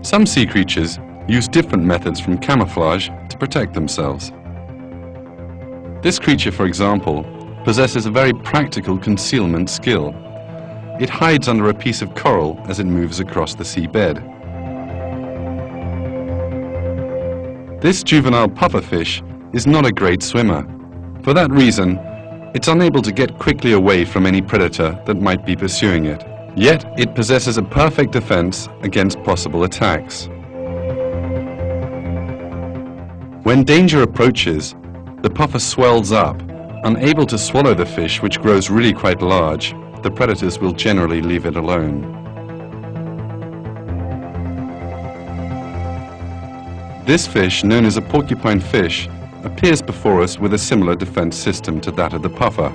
Some sea creatures use different methods from camouflage to protect themselves. This creature, for example, possesses a very practical concealment skill. It hides under a piece of coral as it moves across the seabed. This juvenile pufferfish is not a great swimmer. For that reason, it's unable to get quickly away from any predator that might be pursuing it. Yet, it possesses a perfect defense against possible attacks. When danger approaches, the puffer swells up. Unable to swallow the fish, which grows really quite large, the predators will generally leave it alone. This fish, known as a porcupine fish, appears before us with a similar defense system to that of the puffer.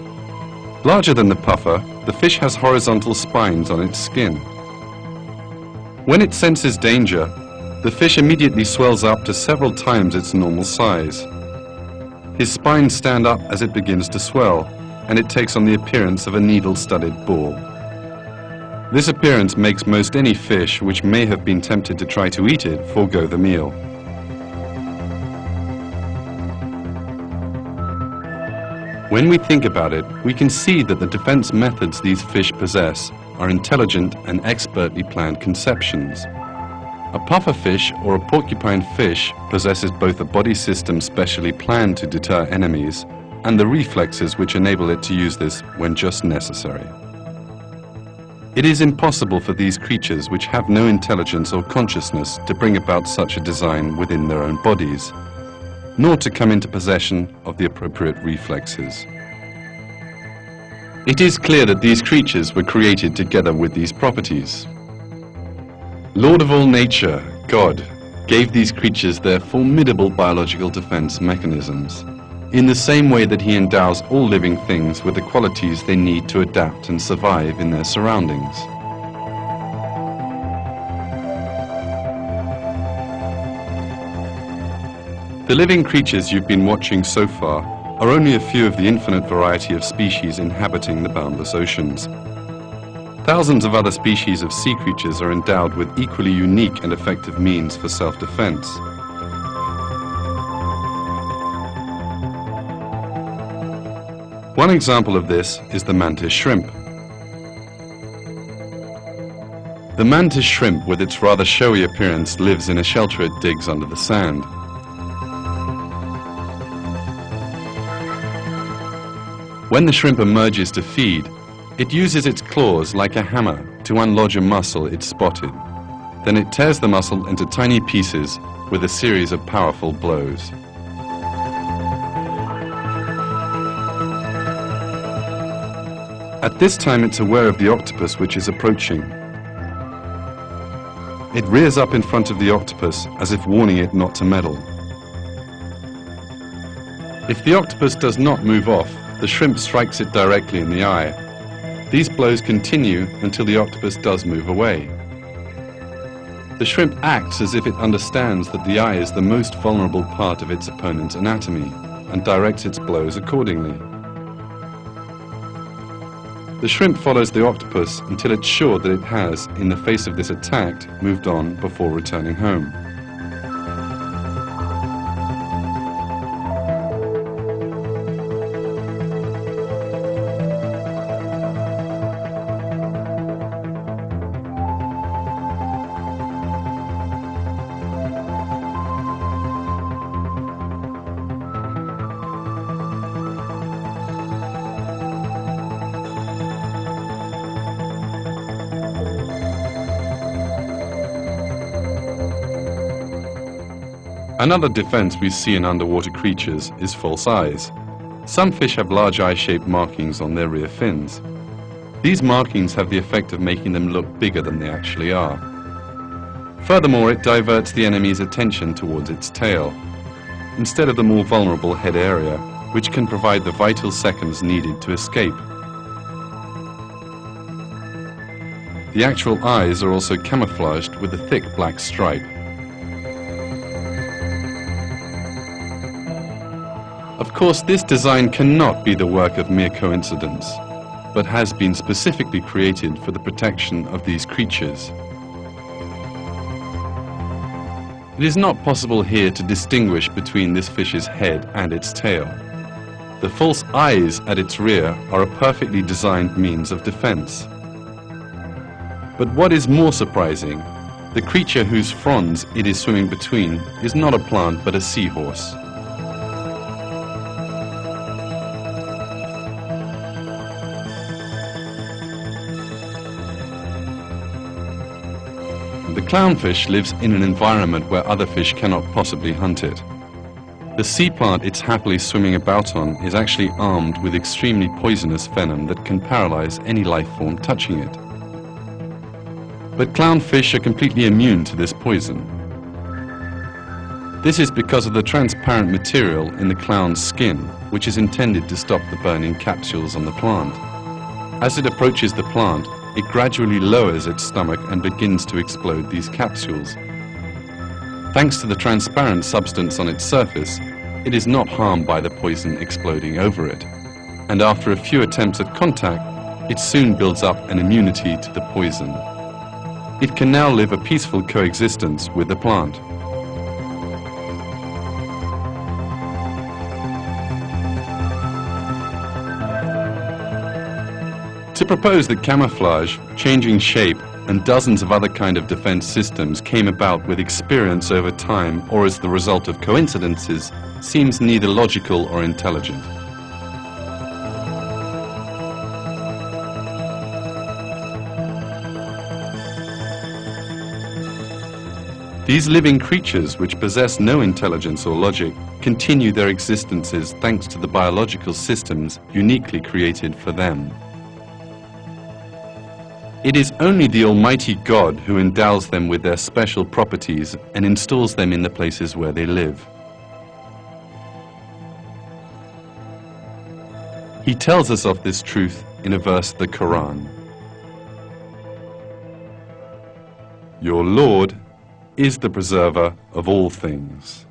Larger than the puffer, the fish has horizontal spines on its skin. When it senses danger, the fish immediately swells up to several times its normal size. His spines stand up as it begins to swell, and it takes on the appearance of a needle-studded ball. This appearance makes most any fish which may have been tempted to try to eat it forego the meal. When we think about it, we can see that the defense methods these fish possess are intelligent and expertly planned conceptions. A pufferfish or a porcupine fish possesses both a body system specially planned to deter enemies and the reflexes which enable it to use this when just necessary. It is impossible for these creatures which have no intelligence or consciousness to bring about such a design within their own bodies, nor to come into possession of the appropriate reflexes. It is clear that these creatures were created together with these properties. Lord of all nature, God, gave these creatures their formidable biological defense mechanisms, in the same way that He endows all living things with the qualities they need to adapt and survive in their surroundings. The living creatures you've been watching so far are only a few of the infinite variety of species inhabiting the boundless oceans. Thousands of other species of sea creatures are endowed with equally unique and effective means for self-defense. One example of this is the mantis shrimp. The mantis shrimp, with its rather showy appearance, lives in a shelter it digs under the sand. When the shrimp emerges to feed, it uses its claws like a hammer to unlodge a mussel it's spotted. Then it tears the mussel into tiny pieces with a series of powerful blows. At this time it's aware of the octopus which is approaching. It rears up in front of the octopus as if warning it not to meddle. If the octopus does not move off, the shrimp strikes it directly in the eye. These blows continue until the octopus does move away. The shrimp acts as if it understands that the eye is the most vulnerable part of its opponent's anatomy and directs its blows accordingly. The shrimp follows the octopus until it's sure that it has, in the face of this attack, moved on before returning home. Another defense we see in underwater creatures is false eyes. Some fish have large eye-shaped markings on their rear fins. These markings have the effect of making them look bigger than they actually are. Furthermore, it diverts the enemy's attention towards its tail, instead of the more vulnerable head area, which can provide the vital seconds needed to escape. The actual eyes are also camouflaged with a thick black stripe. Of course, this design cannot be the work of mere coincidence, but has been specifically created for the protection of these creatures. It is not possible here to distinguish between this fish's head and its tail. The false eyes at its rear are a perfectly designed means of defense. But what is more surprising, the creature whose fronds it is swimming between is not a plant but a seahorse. The clownfish lives in an environment where other fish cannot possibly hunt it. The sea plant it's happily swimming about on is actually armed with extremely poisonous venom that can paralyze any life form touching it. But clownfish are completely immune to this poison. This is because of the transparent material in the clown's skin, which is intended to stop the burning capsules on the plant. As it approaches the plant, it gradually lowers its stomach and begins to explode these capsules. Thanks to the transparent substance on its surface, it is not harmed by the poison exploding over it. And after a few attempts at contact, it soon builds up an immunity to the poison. It can now live a peaceful coexistence with the plant. To propose that camouflage, changing shape, and dozens of other kind of defense systems came about with experience over time or as the result of coincidences seems neither logical or intelligent. These living creatures, which possess no intelligence or logic, continue their existences thanks to the biological systems uniquely created for them. It is only the Almighty God who endows them with their special properties and installs them in the places where they live. He tells us of this truth in a verse of the Quran. Your Lord is the preserver of all things.